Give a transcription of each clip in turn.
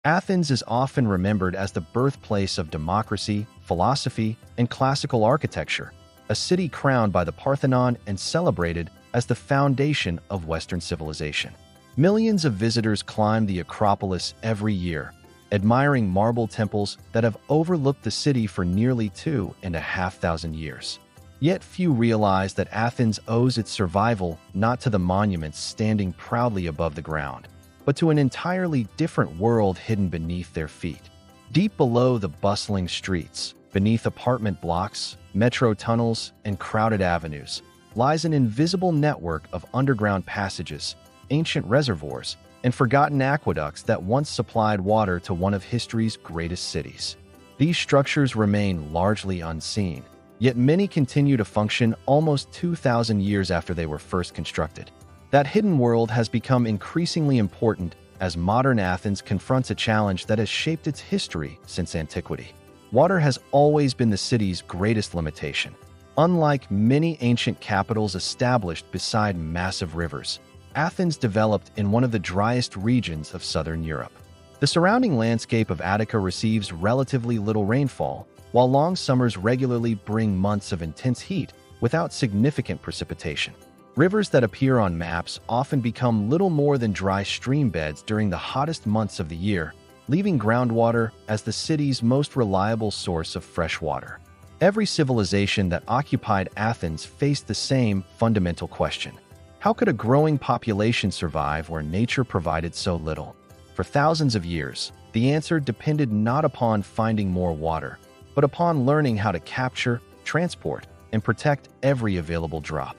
Athens is often remembered as the birthplace of democracy, philosophy, and classical architecture, a city crowned by the Parthenon and celebrated as the foundation of Western civilization. Millions of visitors climb the Acropolis every year, admiring marble temples that have overlooked the city for nearly 2,500 years. Yet few realize that Athens owes its survival not to the monuments standing proudly above the ground, but to an entirely different world hidden beneath their feet. Deep below the bustling streets, beneath apartment blocks, metro tunnels, and crowded avenues, lies an invisible network of underground passages, ancient reservoirs, and forgotten aqueducts that once supplied water to one of history's greatest cities. These structures remain largely unseen, yet many continue to function almost 2,000 years after they were first constructed. That hidden world has become increasingly important as modern Athens confronts a challenge that has shaped its history since antiquity. Water has always been the city's greatest limitation. Unlike many ancient capitals established beside massive rivers, Athens developed in one of the driest regions of southern Europe. The surrounding landscape of Attica receives relatively little rainfall, while long summers regularly bring months of intense heat without significant precipitation. Rivers that appear on maps often become little more than dry stream beds during the hottest months of the year, leaving groundwater as the city's most reliable source of fresh water. Every civilization that occupied Athens faced the same fundamental question. How could a growing population survive where nature provided so little? For thousands of years, the answer depended not upon finding more water, but upon learning how to capture, transport, and protect every available drop.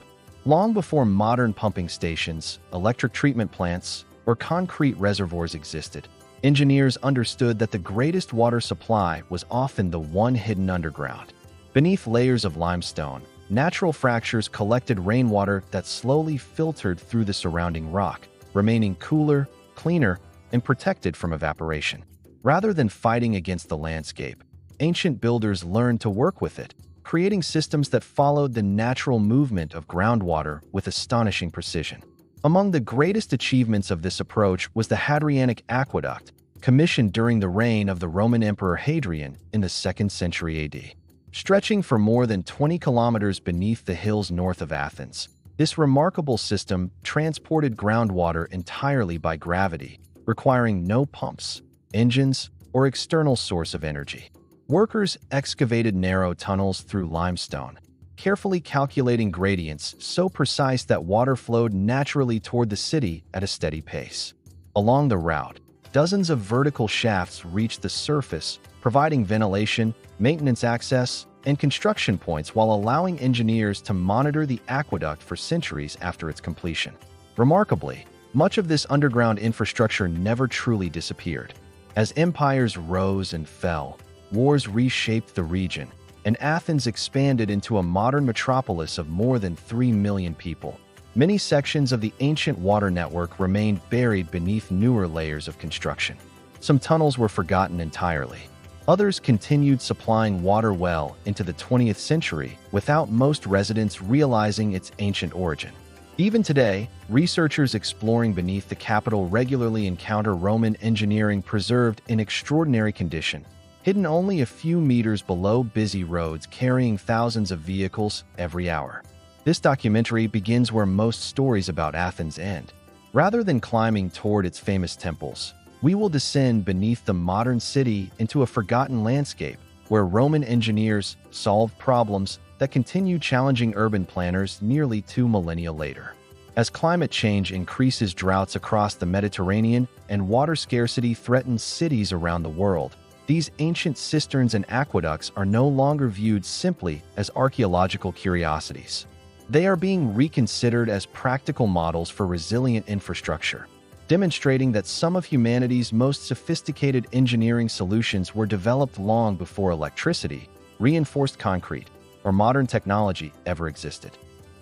Long before modern pumping stations, electric treatment plants, or concrete reservoirs existed, engineers understood that the greatest water supply was often the one hidden underground. Beneath layers of limestone, natural fractures collected rainwater that slowly filtered through the surrounding rock, remaining cooler, cleaner, and protected from evaporation. Rather than fighting against the landscape, ancient builders learned to work with it, creating systems that followed the natural movement of groundwater with astonishing precision. Among the greatest achievements of this approach was the Hadrianic Aqueduct, commissioned during the reign of the Roman Emperor Hadrian in the 2nd century AD. Stretching for more than 20 kilometers beneath the hills north of Athens, this remarkable system transported groundwater entirely by gravity, requiring no pumps, engines, or external source of energy. Workers excavated narrow tunnels through limestone, carefully calculating gradients so precise that water flowed naturally toward the city at a steady pace. Along the route, dozens of vertical shafts reached the surface, providing ventilation, maintenance access, and construction points while allowing engineers to monitor the aqueduct for centuries after its completion. Remarkably, much of this underground infrastructure never truly disappeared. As empires rose and fell, wars reshaped the region, and Athens expanded into a modern metropolis of more than 3 million people. Many sections of the ancient water network remained buried beneath newer layers of construction. Some tunnels were forgotten entirely. Others continued supplying water well into the 20th century without most residents realizing its ancient origin. Even today, researchers exploring beneath the capital regularly encounter Roman engineering preserved in extraordinary condition, hidden only a few meters below busy roads carrying thousands of vehicles every hour. This documentary begins where most stories about Athens end. Rather than climbing toward its famous temples, we will descend beneath the modern city into a forgotten landscape where Roman engineers solved problems that continue challenging urban planners nearly 2 millennia later. As climate change increases droughts across the Mediterranean and water scarcity threatens cities around the world, these ancient cisterns and aqueducts are no longer viewed simply as archaeological curiosities. They are being reconsidered as practical models for resilient infrastructure, demonstrating that some of humanity's most sophisticated engineering solutions were developed long before electricity, reinforced concrete, or modern technology ever existed.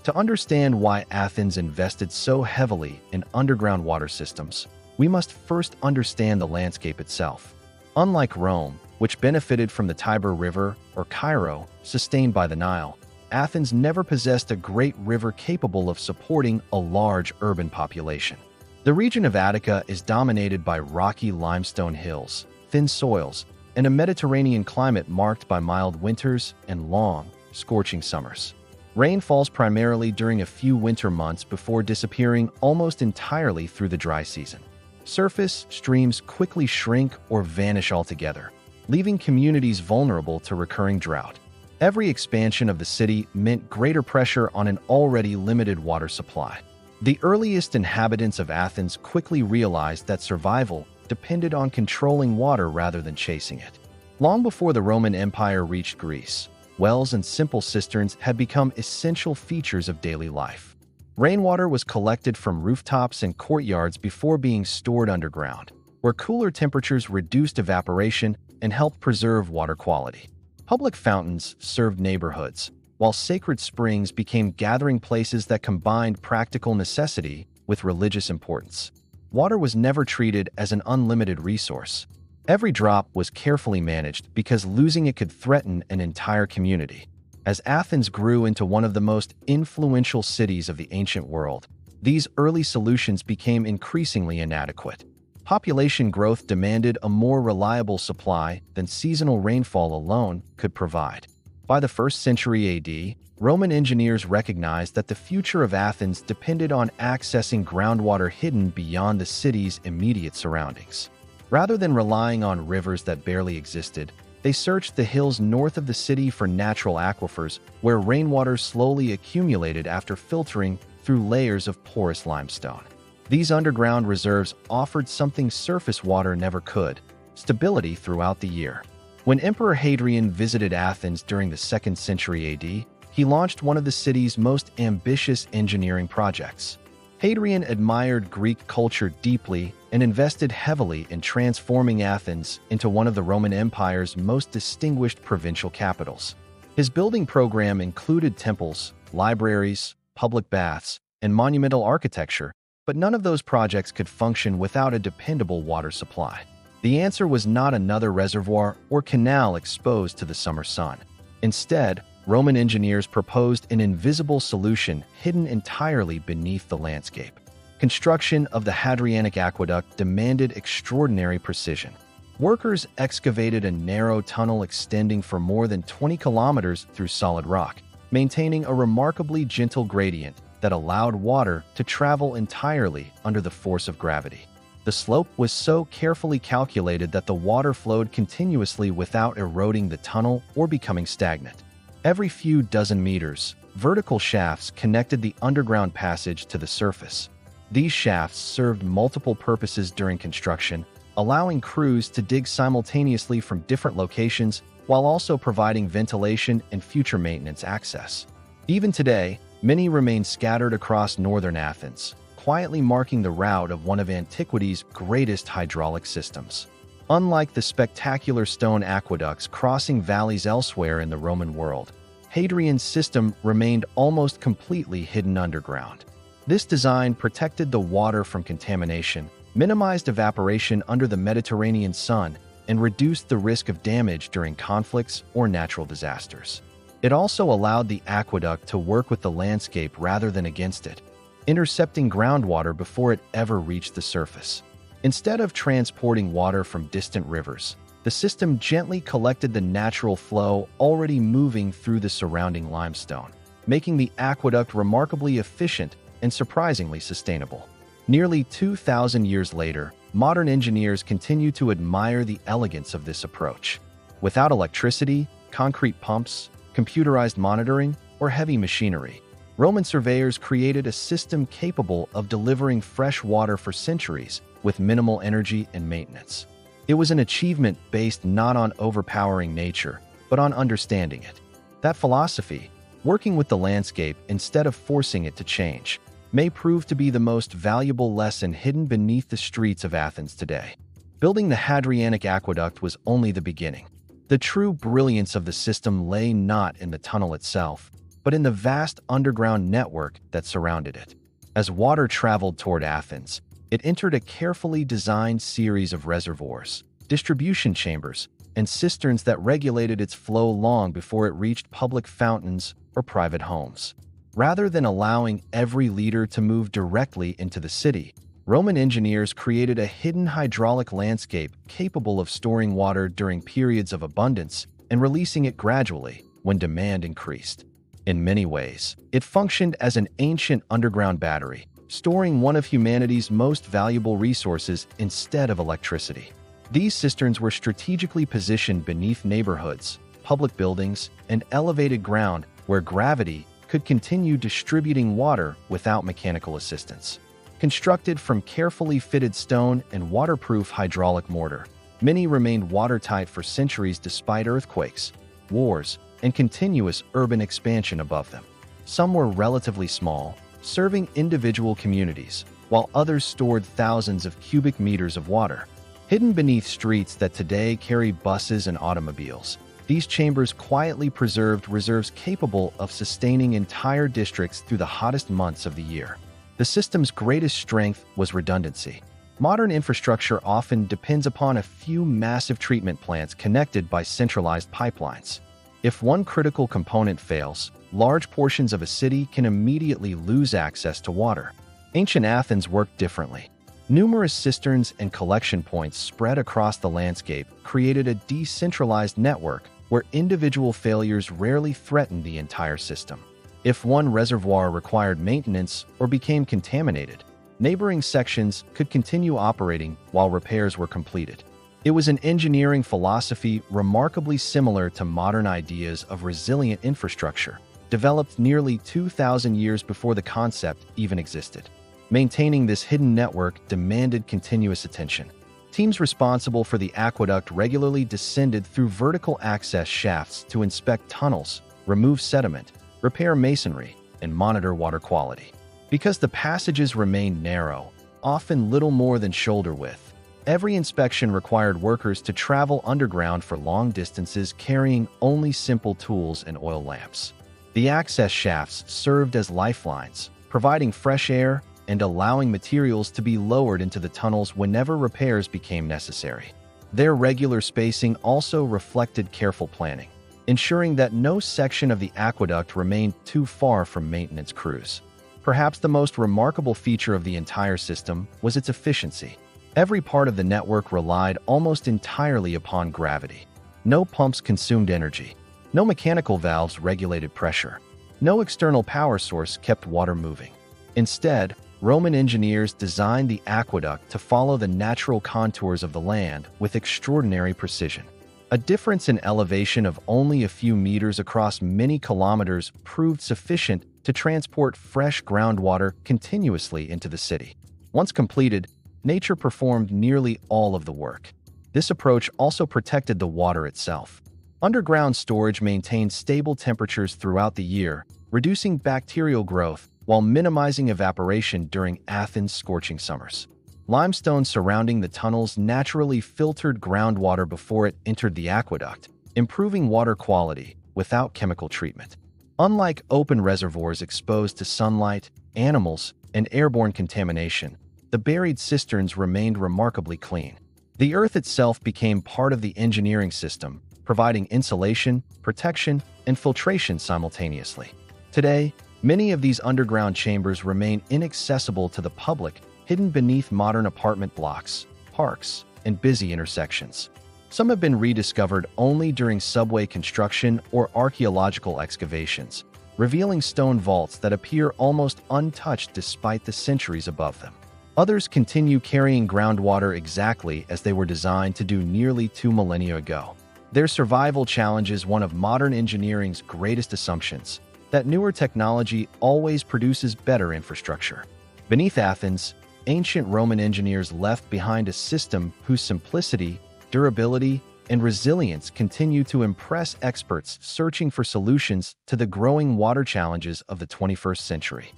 To understand why Athens invested so heavily in underground water systems, we must first understand the landscape itself. Unlike Rome, which benefited from the Tiber River, or Cairo, sustained by the Nile, Athens never possessed a great river capable of supporting a large urban population. The region of Attica is dominated by rocky limestone hills, thin soils, and a Mediterranean climate marked by mild winters and long, scorching summers. Rain falls primarily during a few winter months before disappearing almost entirely through the dry season. Surface streams quickly shrink or vanish altogether, leaving communities vulnerable to recurring drought. Every expansion of the city meant greater pressure on an already limited water supply. The earliest inhabitants of Athens quickly realized that survival depended on controlling water rather than chasing it. Long before the Roman Empire reached Greece, wells and simple cisterns had become essential features of daily life. Rainwater was collected from rooftops and courtyards before being stored underground, where cooler temperatures reduced evaporation and helped preserve water quality. Public fountains served neighborhoods, while sacred springs became gathering places that combined practical necessity with religious importance. Water was never treated as an unlimited resource. Every drop was carefully managed because losing it could threaten an entire community. As Athens grew into one of the most influential cities of the ancient world, these early solutions became increasingly inadequate. Population growth demanded a more reliable supply than seasonal rainfall alone could provide. By the 1st century AD, Roman engineers recognized that the future of Athens depended on accessing groundwater hidden beyond the city's immediate surroundings. Rather than relying on rivers that barely existed, they searched the hills north of the city for natural aquifers where rainwater slowly accumulated after filtering through layers of porous limestone. These underground reserves offered something surface water never could: stability throughout the year. When Emperor Hadrian visited Athens during the 2nd century AD, he launched one of the city's most ambitious engineering projects. Hadrian admired Greek culture deeply and invested heavily in transforming Athens into one of the Roman Empire's most distinguished provincial capitals. His building program included temples, libraries, public baths, and monumental architecture, but none of those projects could function without a dependable water supply. The answer was not another reservoir or canal exposed to the summer sun. Instead, Roman engineers proposed an invisible solution hidden entirely beneath the landscape. Construction of the Hadrianic Aqueduct demanded extraordinary precision. Workers excavated a narrow tunnel extending for more than 20 kilometers through solid rock, maintaining a remarkably gentle gradient that allowed water to travel entirely under the force of gravity. The slope was so carefully calculated that the water flowed continuously without eroding the tunnel or becoming stagnant. Every few dozen meters, vertical shafts connected the underground passage to the surface. These shafts served multiple purposes during construction, allowing crews to dig simultaneously from different locations while also providing ventilation and future maintenance access. Even today, many remain scattered across northern Athens, quietly marking the route of one of antiquity's greatest hydraulic systems. Unlike the spectacular stone aqueducts crossing valleys elsewhere in the Roman world, Hadrian's system remained almost completely hidden underground. This design protected the water from contamination, minimized evaporation under the Mediterranean sun, and reduced the risk of damage during conflicts or natural disasters. It also allowed the aqueduct to work with the landscape rather than against it, intercepting groundwater before it ever reached the surface. Instead of transporting water from distant rivers, the system gently collected the natural flow already moving through the surrounding limestone, making the aqueduct remarkably efficient and surprisingly sustainable. Nearly 2,000 years later, modern engineers continue to admire the elegance of this approach. Without electricity, concrete pumps, computerized monitoring, or heavy machinery, Roman surveyors created a system capable of delivering fresh water for centuries with minimal energy and maintenance. It was an achievement based not on overpowering nature, but on understanding it. That philosophy, working with the landscape instead of forcing it to change, may prove to be the most valuable lesson hidden beneath the streets of Athens today. Building the Hadrianic Aqueduct was only the beginning. The true brilliance of the system lay not in the tunnel itself, but in the vast underground network that surrounded it. As water traveled toward Athens, it entered a carefully designed series of reservoirs, distribution chambers, and cisterns that regulated its flow long before it reached public fountains or private homes. Rather than allowing every liter to move directly into the city, Roman engineers created a hidden hydraulic landscape capable of storing water during periods of abundance and releasing it gradually when demand increased. In many ways, it functioned as an ancient underground battery, storing one of humanity's most valuable resources instead of electricity. These cisterns were strategically positioned beneath neighborhoods, public buildings, and elevated ground where gravity could continue distributing water without mechanical assistance. Constructed from carefully fitted stone and waterproof hydraulic mortar, many remained watertight for centuries despite earthquakes, wars, and continuous urban expansion above them. Some were relatively small, serving individual communities, while others stored thousands of cubic meters of water. Hidden beneath streets that today carry buses and automobiles, these chambers quietly preserved reserves capable of sustaining entire districts through the hottest months of the year. The system's greatest strength was redundancy. Modern infrastructure often depends upon a few massive treatment plants connected by centralized pipelines. If one critical component fails, large portions of a city can immediately lose access to water. Ancient Athens worked differently. Numerous cisterns and collection points spread across the landscape created a decentralized network where individual failures rarely threatened the entire system. If one reservoir required maintenance or became contaminated, neighboring sections could continue operating while repairs were completed. It was an engineering philosophy remarkably similar to modern ideas of resilient infrastructure, developed nearly 2,000 years before the concept even existed. Maintaining this hidden network demanded continuous attention. Teams responsible for the aqueduct regularly descended through vertical access shafts to inspect tunnels, remove sediment, repair masonry, and monitor water quality. Because the passages remained narrow, often little more than shoulder width, every inspection required workers to travel underground for long distances carrying only simple tools and oil lamps. The access shafts served as lifelines, providing fresh air and allowing materials to be lowered into the tunnels whenever repairs became necessary. Their regular spacing also reflected careful planning, ensuring that no section of the aqueduct remained too far from maintenance crews. Perhaps the most remarkable feature of the entire system was its efficiency. Every part of the network relied almost entirely upon gravity. No pumps consumed energy. No mechanical valves regulated pressure. No external power source kept water moving. Instead, Roman engineers designed the aqueduct to follow the natural contours of the land with extraordinary precision. A difference in elevation of only a few meters across many kilometers proved sufficient to transport fresh groundwater continuously into the city. Once completed, nature performed nearly all of the work. This approach also protected the water itself. Underground storage maintained stable temperatures throughout the year, reducing bacterial growth while minimizing evaporation during Athens' scorching summers. Limestone surrounding the tunnels naturally filtered groundwater before it entered the aqueduct, improving water quality without chemical treatment. Unlike open reservoirs exposed to sunlight, animals, and airborne contamination, the buried cisterns remained remarkably clean. The earth itself became part of the engineering system, providing insulation, protection, and filtration simultaneously. Today, many of these underground chambers remain inaccessible to the public, hidden beneath modern apartment blocks, parks, and busy intersections. Some have been rediscovered only during subway construction or archaeological excavations, revealing stone vaults that appear almost untouched despite the centuries above them. Others continue carrying groundwater exactly as they were designed to do nearly 2 millennia ago. Their survival challenges one of modern engineering's greatest assumptions, that newer technology always produces better infrastructure. Beneath Athens, ancient Roman engineers left behind a system whose simplicity, durability, and resilience continue to impress experts searching for solutions to the growing water challenges of the 21st century.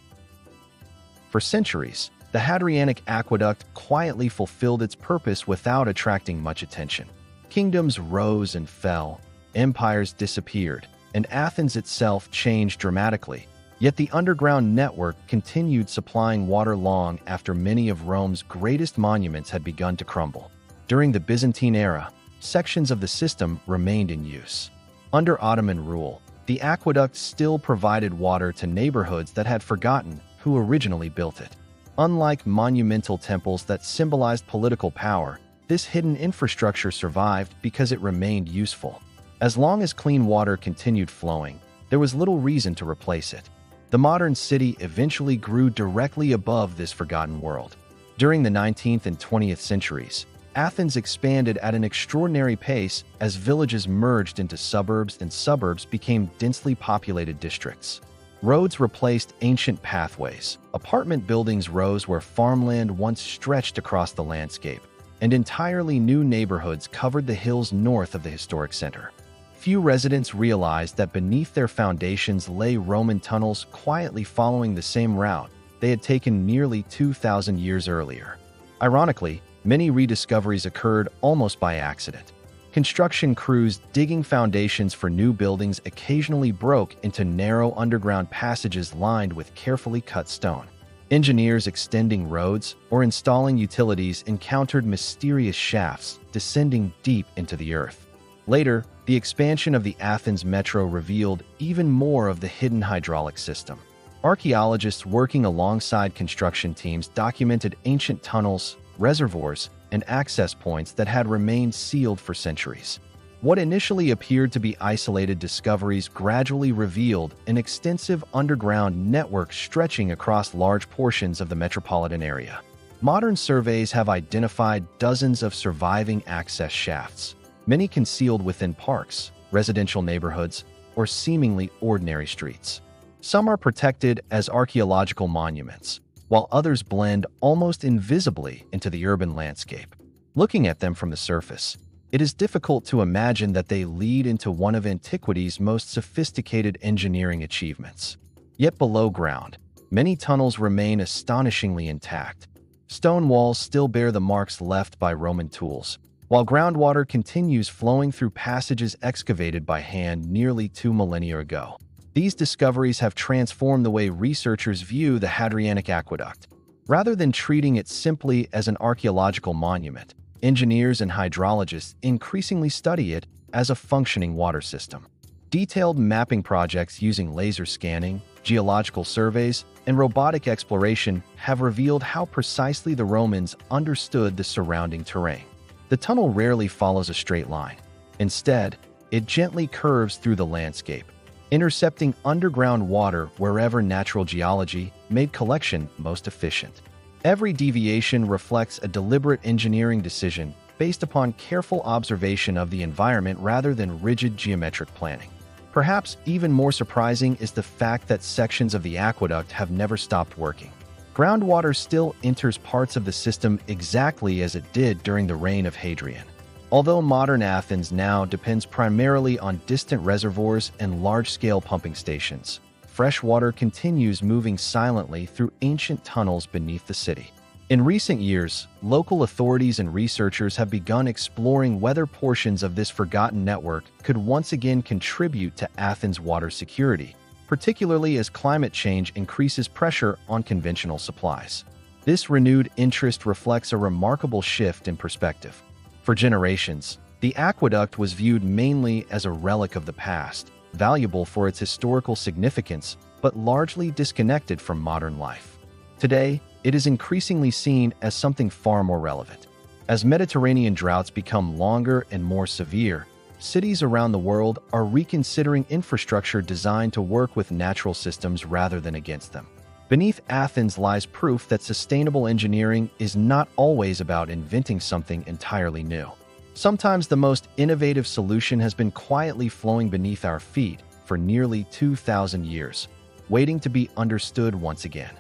For centuries, the Hadrianic Aqueduct quietly fulfilled its purpose without attracting much attention. Kingdoms rose and fell, empires disappeared, and Athens itself changed dramatically. Yet the underground network continued supplying water long after many of Rome's greatest monuments had begun to crumble. During the Byzantine era, sections of the system remained in use. Under Ottoman rule, the aqueduct still provided water to neighborhoods that had forgotten who originally built it. Unlike monumental temples that symbolized political power, this hidden infrastructure survived because it remained useful. As long as clean water continued flowing, there was little reason to replace it. The modern city eventually grew directly above this forgotten world. During the 19th and 20th centuries, Athens expanded at an extraordinary pace as villages merged into suburbs and suburbs became densely populated districts. Roads replaced ancient pathways, apartment buildings rose where farmland once stretched across the landscape, and entirely new neighborhoods covered the hills north of the historic center. Few residents realized that beneath their foundations lay Roman tunnels quietly following the same route they had taken nearly 2,000 years earlier. Ironically, many rediscoveries occurred almost by accident. Construction crews digging foundations for new buildings occasionally broke into narrow underground passages lined with carefully cut stone. Engineers extending roads or installing utilities encountered mysterious shafts descending deep into the earth. Later, the expansion of the Athens metro revealed even more of the hidden hydraulic system. Archaeologists working alongside construction teams documented ancient tunnels, reservoirs, and access points that had remained sealed for centuries. What initially appeared to be isolated discoveries gradually revealed an extensive underground network stretching across large portions of the metropolitan area. Modern surveys have identified dozens of surviving access shafts, many concealed within parks, residential neighborhoods, or seemingly ordinary streets. Some are protected as archaeological monuments, while others blend almost invisibly into the urban landscape. Looking at them from the surface, it is difficult to imagine that they lead into one of antiquity's most sophisticated engineering achievements. Yet below ground, many tunnels remain astonishingly intact. Stone walls still bear the marks left by Roman tools, while groundwater continues flowing through passages excavated by hand nearly 2 millennia ago. These discoveries have transformed the way researchers view the Hadrianic Aqueduct. Rather than treating it simply as an archaeological monument, engineers and hydrologists increasingly study it as a functioning water system. Detailed mapping projects using laser scanning, geological surveys, and robotic exploration have revealed how precisely the Romans understood the surrounding terrain. The tunnel rarely follows a straight line. Instead, it gently curves through the landscape, intercepting underground water wherever natural geology made collection most efficient. Every deviation reflects a deliberate engineering decision based upon careful observation of the environment rather than rigid geometric planning. Perhaps even more surprising is the fact that sections of the aqueduct have never stopped working. Groundwater still enters parts of the system exactly as it did during the reign of Hadrian. Although modern Athens now depends primarily on distant reservoirs and large-scale pumping stations, fresh water continues moving silently through ancient tunnels beneath the city. In recent years, local authorities and researchers have begun exploring whether portions of this forgotten network could once again contribute to Athens' water security, particularly as climate change increases pressure on conventional supplies. This renewed interest reflects a remarkable shift in perspective. For generations, the aqueduct was viewed mainly as a relic of the past, valuable for its historical significance, but largely disconnected from modern life. Today, it is increasingly seen as something far more relevant. As Mediterranean droughts become longer and more severe, cities around the world are reconsidering infrastructure designed to work with natural systems rather than against them. Beneath Athens lies proof that sustainable engineering is not always about inventing something entirely new. Sometimes the most innovative solution has been quietly flowing beneath our feet for nearly 2,000 years, waiting to be understood once again.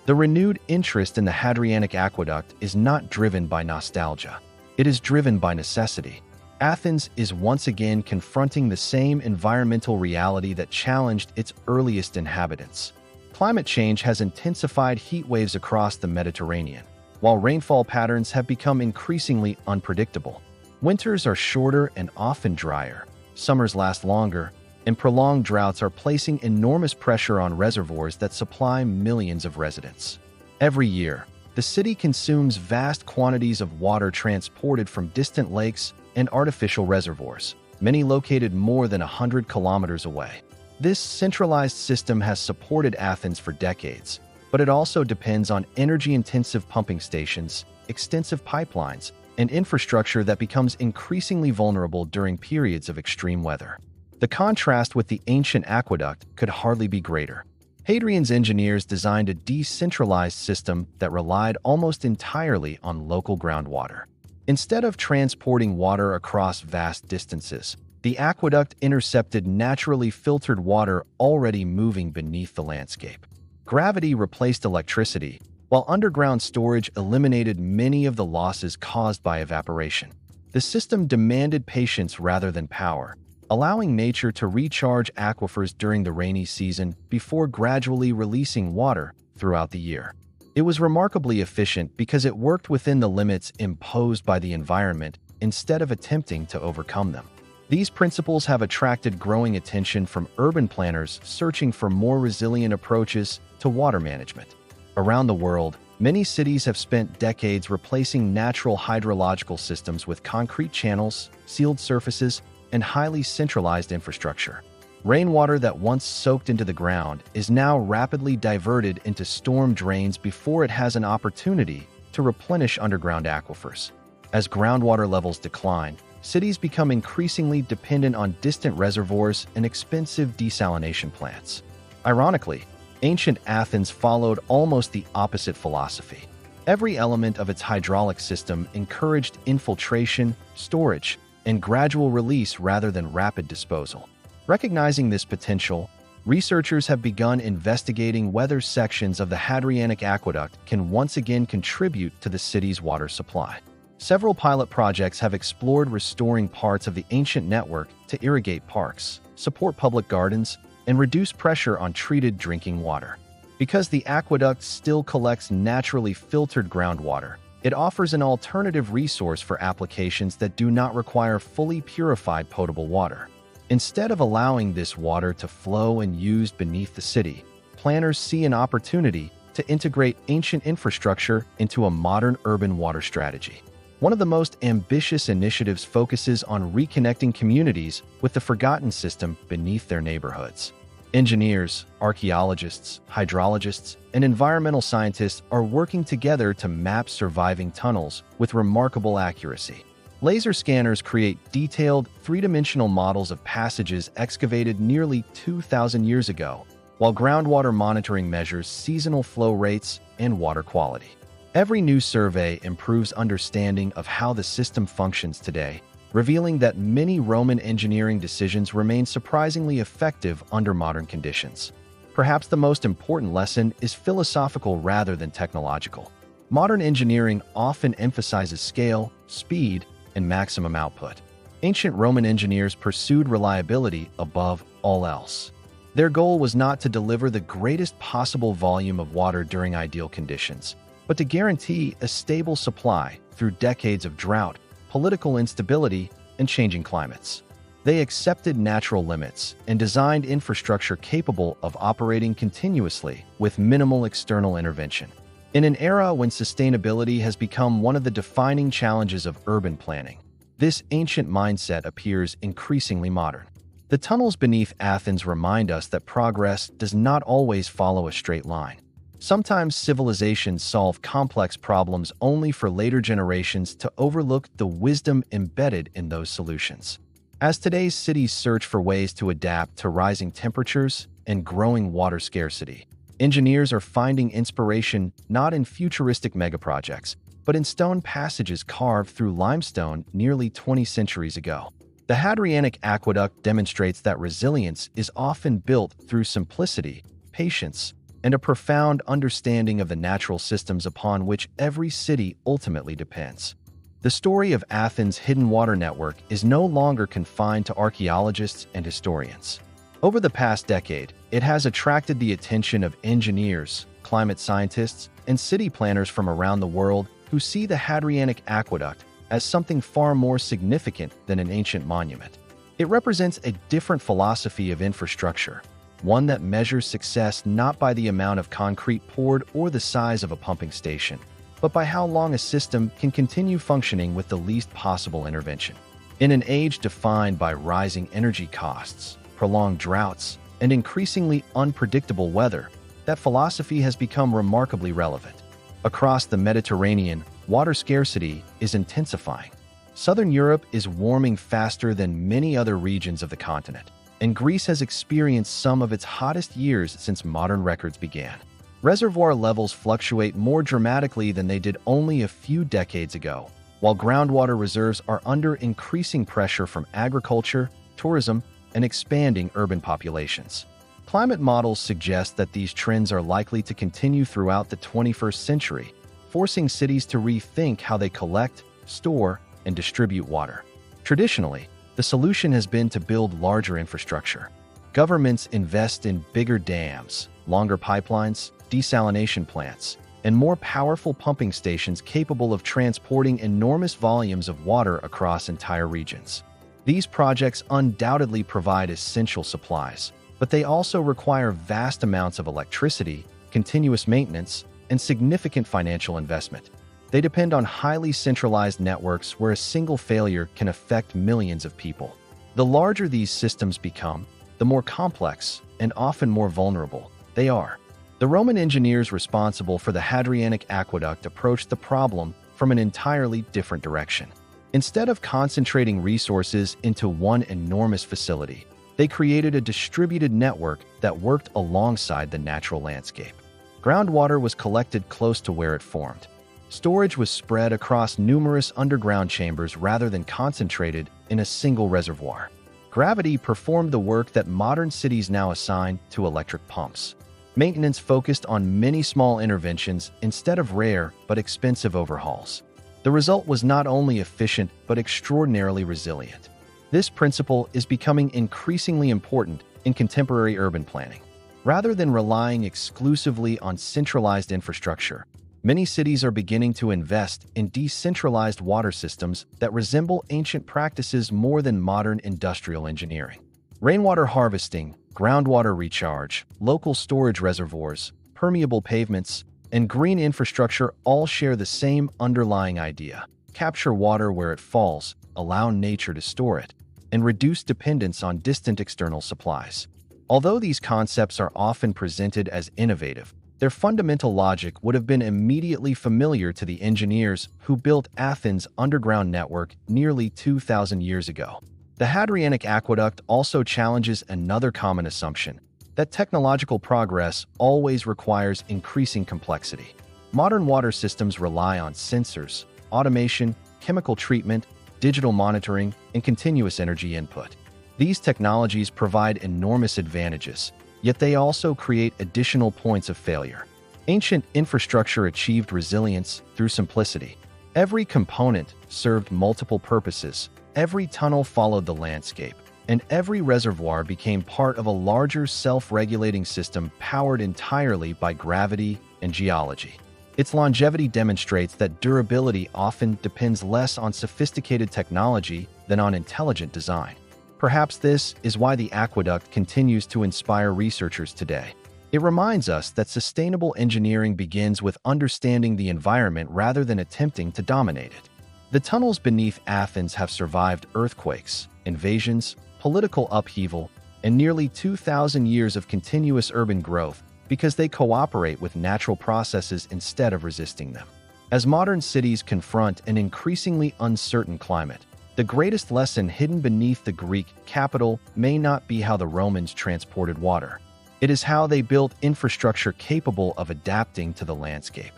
The renewed interest in the Hadrianic Aqueduct is not driven by nostalgia. It is driven by necessity. Athens is once again confronting the same environmental reality that challenged its earliest inhabitants. Climate change has intensified heat waves across the Mediterranean, while rainfall patterns have become increasingly unpredictable. Winters are shorter and often drier, summers last longer, and prolonged droughts are placing enormous pressure on reservoirs that supply millions of residents. Every year, the city consumes vast quantities of water transported from distant lakes and artificial reservoirs, many located more than 100 kilometers away. This centralized system has supported Athens for decades, but it also depends on energy-intensive pumping stations, extensive pipelines, and infrastructure that becomes increasingly vulnerable during periods of extreme weather. The contrast with the ancient aqueduct could hardly be greater. Hadrian's engineers designed a decentralized system that relied almost entirely on local groundwater. Instead of transporting water across vast distances, the aqueduct intercepted naturally filtered water already moving beneath the landscape. Gravity replaced electricity, while underground storage eliminated many of the losses caused by evaporation. The system demanded patience rather than power, allowing nature to recharge aquifers during the rainy season before gradually releasing water throughout the year. It was remarkably efficient because it worked within the limits imposed by the environment instead of attempting to overcome them. These principles have attracted growing attention from urban planners searching for more resilient approaches to water management. Around the world, many cities have spent decades replacing natural hydrological systems with concrete channels, sealed surfaces, and highly centralized infrastructure. Rainwater that once soaked into the ground is now rapidly diverted into storm drains before it has an opportunity to replenish underground aquifers. As groundwater levels decline, cities become increasingly dependent on distant reservoirs and expensive desalination plants. Ironically, ancient Athens followed almost the opposite philosophy. Every element of its hydraulic system encouraged infiltration, storage, and gradual release rather than rapid disposal. Recognizing this potential, researchers have begun investigating whether sections of the Hadrianic Aqueduct can once again contribute to the city's water supply. Several pilot projects have explored restoring parts of the ancient network to irrigate parks, support public gardens, and reduce pressure on treated drinking water. Because the aqueduct still collects naturally filtered groundwater, it offers an alternative resource for applications that do not require fully purified potable water. Instead of allowing this water to flow and used beneath the city, planners see an opportunity to integrate ancient infrastructure into a modern urban water strategy. One of the most ambitious initiatives focuses on reconnecting communities with the forgotten system beneath their neighborhoods. Engineers, archaeologists, hydrologists, and environmental scientists are working together to map surviving tunnels with remarkable accuracy. Laser scanners create detailed, three-dimensional models of passages excavated nearly 2,000 years ago, while groundwater monitoring measures seasonal flow rates and water quality. Every new survey improves understanding of how the system functions today, revealing that many Roman engineering decisions remain surprisingly effective under modern conditions. Perhaps the most important lesson is philosophical rather than technological. Modern engineering often emphasizes scale, speed, and maximum output. Ancient Roman engineers pursued reliability above all else. Their goal was not to deliver the greatest possible volume of water during ideal conditions, but to guarantee a stable supply through decades of drought, political instability, and changing climates. They accepted natural limits and designed infrastructure capable of operating continuously with minimal external intervention. In an era when sustainability has become one of the defining challenges of urban planning, this ancient mindset appears increasingly modern. The tunnels beneath Athens remind us that progress does not always follow a straight line. Sometimes civilizations solve complex problems only for later generations to overlook the wisdom embedded in those solutions. As today's cities search for ways to adapt to rising temperatures and growing water scarcity, engineers are finding inspiration not in futuristic megaprojects, but in stone passages carved through limestone nearly 20 centuries ago. The Hadrianic Aqueduct demonstrates that resilience is often built through simplicity, patience, and a profound understanding of the natural systems upon which every city ultimately depends. The story of Athens' hidden water network is no longer confined to archaeologists and historians. Over the past decade, it has attracted the attention of engineers, climate scientists, and city planners from around the world who see the Hadrianic Aqueduct as something far more significant than an ancient monument. It represents a different philosophy of infrastructure, one that measures success not by the amount of concrete poured or the size of a pumping station, but by how long a system can continue functioning with the least possible intervention. In an age defined by rising energy costs, prolonged droughts, and increasingly unpredictable weather, the that philosophy has become remarkably relevant. Across the Mediterranean, water scarcity is intensifying. Southern Europe is warming faster than many other regions of the continent, and Greece has experienced some of its hottest years since modern records began. Reservoir levels fluctuate more dramatically than they did only a few decades ago, while groundwater reserves are under increasing pressure from agriculture, tourism, and expanding urban populations. Climate models suggest that these trends are likely to continue throughout the 21st century, forcing cities to rethink how they collect, store, and distribute water. Traditionally, the solution has been to build larger infrastructure. Governments invest in bigger dams, longer pipelines, desalination plants, and more powerful pumping stations capable of transporting enormous volumes of water across entire regions. These projects undoubtedly provide essential supplies, but they also require vast amounts of electricity, continuous maintenance, and significant financial investment. They depend on highly centralized networks where a single failure can affect millions of people. The larger these systems become, the more complex and often more vulnerable they are. The Roman engineers responsible for the Hadrianic Aqueduct approached the problem from an entirely different direction. Instead of concentrating resources into one enormous facility, they created a distributed network that worked alongside the natural landscape. Groundwater was collected close to where it formed. Storage was spread across numerous underground chambers rather than concentrated in a single reservoir. Gravity performed the work that modern cities now assign to electric pumps. Maintenance focused on many small interventions instead of rare but expensive overhauls. The result was not only efficient but extraordinarily resilient. This principle is becoming increasingly important in contemporary urban planning. Rather than relying exclusively on centralized infrastructure, many cities are beginning to invest in decentralized water systems that resemble ancient practices more than modern industrial engineering. Rainwater harvesting, groundwater recharge, local storage reservoirs, permeable pavements, and green infrastructure all share the same underlying idea: capture water where it falls, allow nature to store it, and reduce dependence on distant external supplies. Although these concepts are often presented as innovative, their fundamental logic would have been immediately familiar to the engineers who built Athens' underground network nearly 2,000 years ago. The Hadrianic Aqueduct also challenges another common assumption: that technological progress always requires increasing complexity. Modern water systems rely on sensors, automation, chemical treatment, digital monitoring, and continuous energy input. These technologies provide enormous advantages, yet they also create additional points of failure. Ancient infrastructure achieved resilience through simplicity. Every component served multiple purposes, every tunnel followed the landscape, and every reservoir became part of a larger self-regulating system powered entirely by gravity and geology. Its longevity demonstrates that durability often depends less on sophisticated technology than on intelligent design. Perhaps this is why the aqueduct continues to inspire researchers today. It reminds us that sustainable engineering begins with understanding the environment rather than attempting to dominate it. The tunnels beneath Athens have survived earthquakes, invasions, political upheaval, and nearly 2,000 years of continuous urban growth because they cooperate with natural processes instead of resisting them. As modern cities confront an increasingly uncertain climate, the greatest lesson hidden beneath the Greek capital may not be how the Romans transported water. It is how they built infrastructure capable of adapting to the landscape,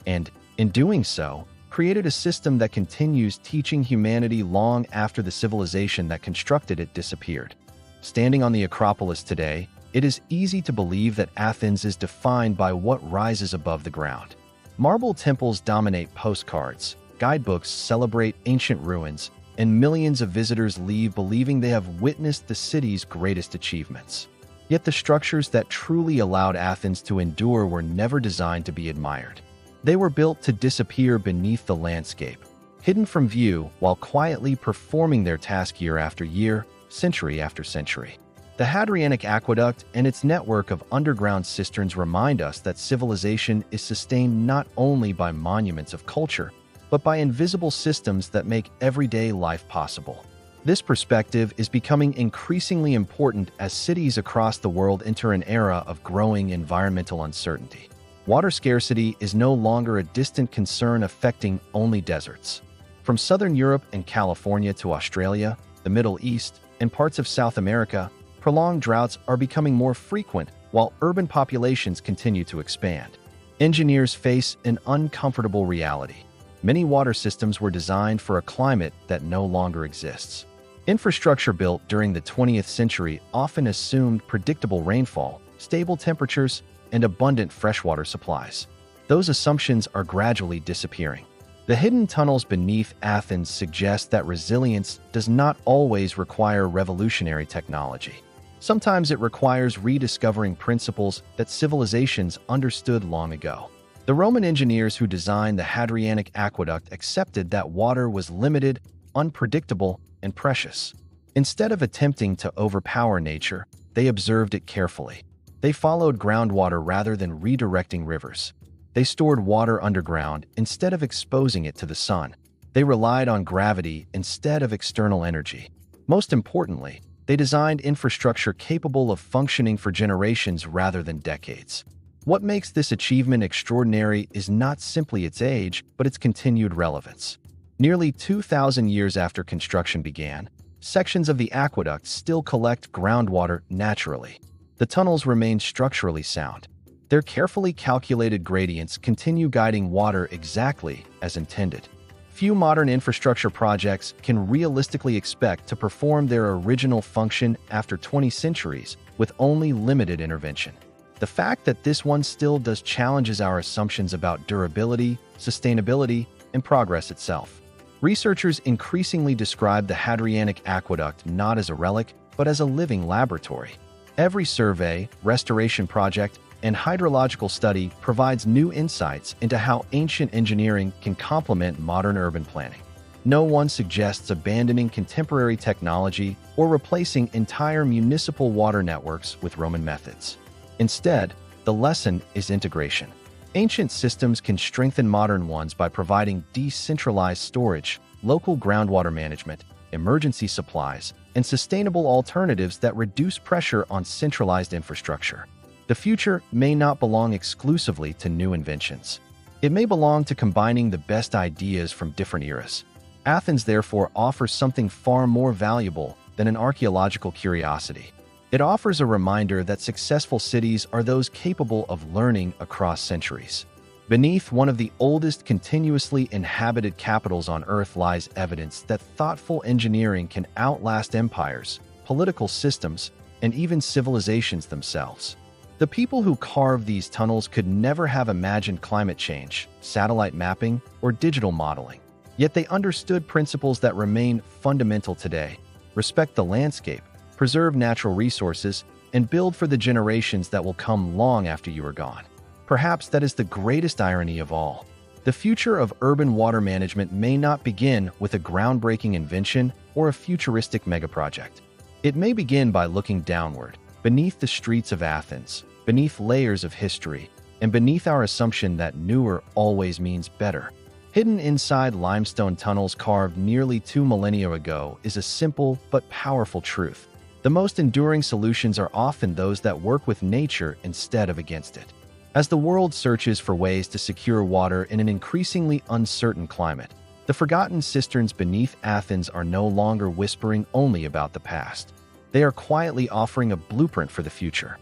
and, in doing so, created a system that continues teaching humanity long after the civilization that constructed it disappeared. Standing on the Acropolis today, it is easy to believe that Athens is defined by what rises above the ground. Marble temples dominate postcards, guidebooks celebrate ancient ruins, and millions of visitors leave believing they have witnessed the city's greatest achievements. Yet the structures that truly allowed Athens to endure were never designed to be admired. They were built to disappear beneath the landscape, hidden from view while quietly performing their task year after year, century after century. The Hadrianic Aqueduct and its network of underground cisterns remind us that civilization is sustained not only by monuments of culture, but by invisible systems that make everyday life possible. This perspective is becoming increasingly important as cities across the world enter an era of growing environmental uncertainty. Water scarcity is no longer a distant concern affecting only deserts. From southern Europe and California to Australia, the Middle East, and parts of South America, prolonged droughts are becoming more frequent while urban populations continue to expand. Engineers face an uncomfortable reality. Many water systems were designed for a climate that no longer exists. Infrastructure built during the 20th century often assumed predictable rainfall, stable temperatures, and abundant freshwater supplies. Those assumptions are gradually disappearing. The hidden tunnels beneath Athens suggest that resilience does not always require revolutionary technology. Sometimes it requires rediscovering principles that civilizations understood long ago. The Roman engineers who designed the Hadrianic Aqueduct accepted that water was limited, unpredictable, and precious. Instead of attempting to overpower nature, they observed it carefully. They followed groundwater rather than redirecting rivers. They stored water underground instead of exposing it to the sun. They relied on gravity instead of external energy. Most importantly, they designed infrastructure capable of functioning for generations rather than decades. What makes this achievement extraordinary is not simply its age, but its continued relevance. Nearly 2,000 years after construction began, sections of the aqueduct still collect groundwater naturally. The tunnels remain structurally sound. Their carefully calculated gradients continue guiding water exactly as intended. Few modern infrastructure projects can realistically expect to perform their original function after 20 centuries with only limited intervention. The fact that this one still does challenges our assumptions about durability, sustainability, and progress itself. Researchers increasingly describe the Hadrianic Aqueduct not as a relic, but as a living laboratory. Every survey, restoration project, and hydrological study provides new insights into how ancient engineering can complement modern urban planning. No one suggests abandoning contemporary technology or replacing entire municipal water networks with Roman methods. Instead, the lesson is integration. Ancient systems can strengthen modern ones by providing decentralized storage, local groundwater management, emergency supplies, and sustainable alternatives that reduce pressure on centralized infrastructure. The future may not belong exclusively to new inventions. It may belong to combining the best ideas from different eras. Athens, therefore, offers something far more valuable than an archaeological curiosity. It offers a reminder that successful cities are those capable of learning across centuries. Beneath one of the oldest continuously inhabited capitals on Earth lies evidence that thoughtful engineering can outlast empires, political systems, and even civilizations themselves. The people who carved these tunnels could never have imagined climate change, satellite mapping, or digital modeling. Yet they understood principles that remain fundamental today: respect the landscape, preserve natural resources, and build for the generations that will come long after you are gone. Perhaps that is the greatest irony of all. The future of urban water management may not begin with a groundbreaking invention or a futuristic megaproject. It may begin by looking downward, beneath the streets of Athens, beneath layers of history, and beneath our assumption that newer always means better. Hidden inside limestone tunnels carved nearly 2 millennia ago is a simple but powerful truth. The most enduring solutions are often those that work with nature instead of against it. As the world searches for ways to secure water in an increasingly uncertain climate, the forgotten cisterns beneath Athens are no longer whispering only about the past. They are quietly offering a blueprint for the future.